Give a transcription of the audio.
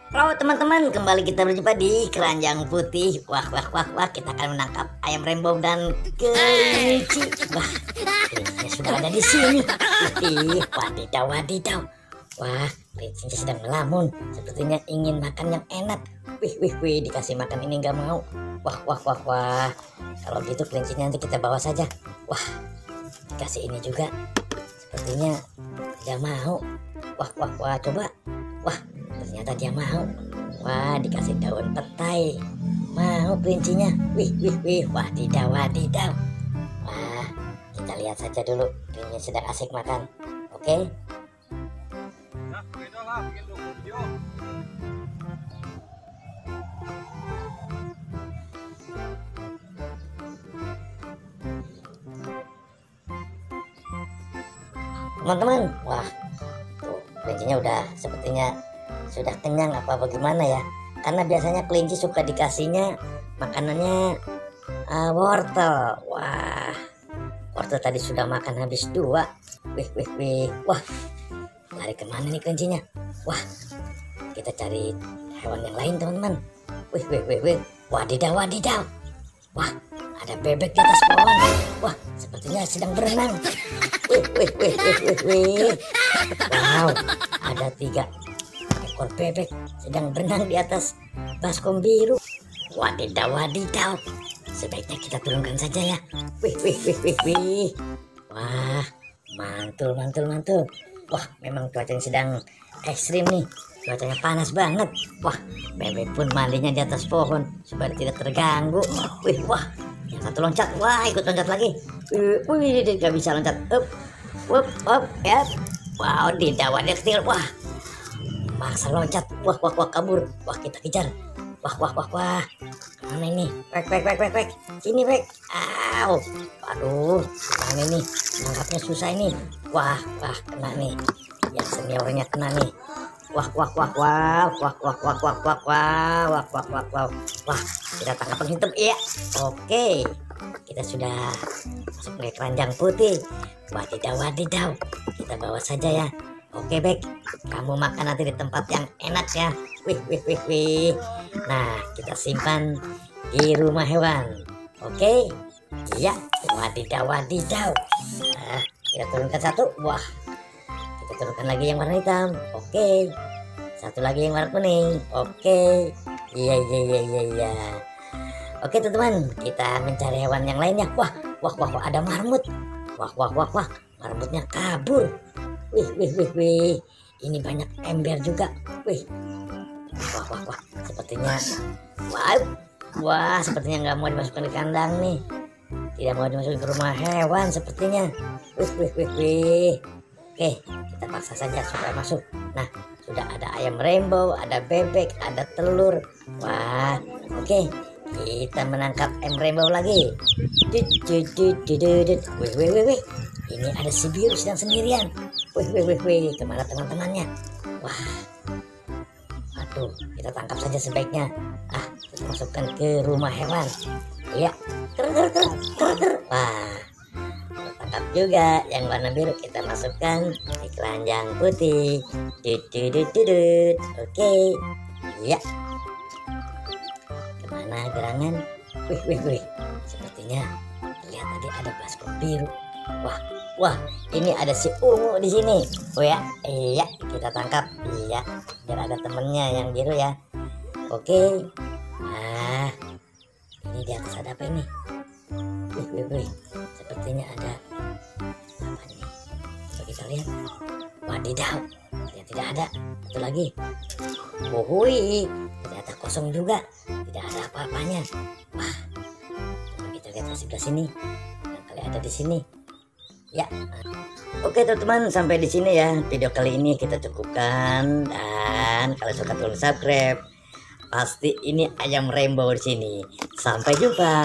Halo teman-teman, kembali kita berjumpa di Keranjang Putih. Wah, wah, wah, wah, kita akan menangkap ayam rainbow dan kelinci. Wah, kelincinya sudah ada di sini. Wadidaw, wadidaw. Wah, kelincinya sedang melamun. Sepertinya ingin makan yang enak. Wih, wih, wih, dikasih makan ini nggak mau. Wah, wah, wah, wah. Kalau gitu kelincinya nanti kita bawa saja. Wah, dikasih ini juga. Sepertinya nggak mau. Wah, wah, wah, coba. Wah, ternyata dia mau. Wah, dikasih daun petai. Mau kelincinya. Wih, wih, wih. Wadidaw, wadidaw. Wah, kita lihat saja dulu. Kelinci sedang asik makan. Oke. Nah, beda lah, bikin dulu video. Teman-teman, wah, tuh kelincinya udah sepertinya sudah kenyang apa bagaimana ya? Karena biasanya kelinci suka dikasihnya makanannya wortel. Wah, wortel tadi sudah makan habis 2. Wih, wih, wih. Wah, lari kemana nih kelincinya? Wah, kita cari hewan yang lain teman-teman. Wih, wih, wih, wih. Wadidaw, wadidaw. Wah, ada bebek di atas pohon. Wah, sepertinya sedang berenang. Wih, wih, wih, wih, wih, wih. Wow, ada 3 ekor bebek sedang berenang di atas baskom biru. Wadidaw, wadidaw. Sebaiknya kita turunkan saja ya. Wih, wih, wih, wih, wih. Wah, mantul, mantul, mantul. Wah, memang cuacanya sedang ekstrim nih. Cuacanya panas banget. Wah, bebek pun mandinya di atas pohon supaya tidak terganggu. Wih, wah, yang satu loncat. Wah, ikut loncat lagi. Wih, gak bisa loncat. Up, up, ya. Wow, di dawannya kecil. Wah, maksa loncat. Wah, wah, wah, kabur. Wah, kita kejar. Wah, wah, wah, wah. Mana ini? Wek, wek, wek, wek, wek. Sini, wek. Aw. Aduh, gimana ini? Nangkapnya susah ini. Wah, wah, kena nih. Yang seniornya kena nih. Wah, wah, wah, wah, wah, wah, wah, wah, wah, wah, wah, wah, wah, wah. Wah, kita tangkap penghitung. Iya. Oke. Kita sudah masuk ke keranjang putih. Wadidaw, wadidaw. Kita bawa saja ya. Oke, Bek. Kamu makan nanti di tempat yang enak ya. Wih, wih, wih, wih. Nah, kita simpan di rumah hewan. Oke. Iya. Wadidaw, wadidaw. Nah, kita turunkan satu. Wah. Kita turunkan lagi yang warna hitam. Oke. Satu lagi yang warna kuning. Oke. Iya, iya, iya, iya, iya. Oke teman-teman, kita mencari hewan yang lainnya. Wah, wah, wah, wah, ada marmut. Wah, wah, wah, wah, marmutnya kabur. Wih, wih, wih, wih. Ini banyak ember juga. Wih. Wah, wah, wah. Sepertinya, wah, wah, sepertinya nggak mau dimasukkan di kandang nih. Tidak mau dimasukkan ke rumah hewan sepertinya. Wih, wih, wih, wih. Oke, kita paksa saja supaya masuk. Nah, sudah ada ayam rainbow, ada bebek, ada telur. Wah, oke. Kita menangkap ayam rainbow lagi. Wih, wih, wih, wih. Ini ada si biru sedang sendirian. Wih, wih, wih, wih. Kemana teman-temannya? Wah, aduh, kita tangkap saja sebaiknya. Kita masukkan ke rumah hewan. Iya. Wah, kita tangkap juga yang warna biru. Kita masukkan di keranjang putih. Oke. Iya. Mana gerangan? Wih, wih, wih. Sepertinya lihat tadi ada baskom biru. Wah, wah, ini ada si ungu di sini. Oh ya, iya, kita tangkap. Iya, biar ada temennya yang biru ya. Oke. Nah, ini di atas ada apa ini? Wih, wih, wih. Sepertinya ada apa nih? Coba kita lihat. Wadidaw, ya tidak ada. Satu lagi. Wuhui, ternyata kosong juga. Tidak ada apa-apanya. Wah, coba kita lihat sebelah sini. Barangkali ada di sini. Ya. Oke teman-teman, sampai di sini ya video kali ini kita cukupkan. Dan kalau suka tolong subscribe. Pasti ini ayam rainbow di sini. Sampai jumpa.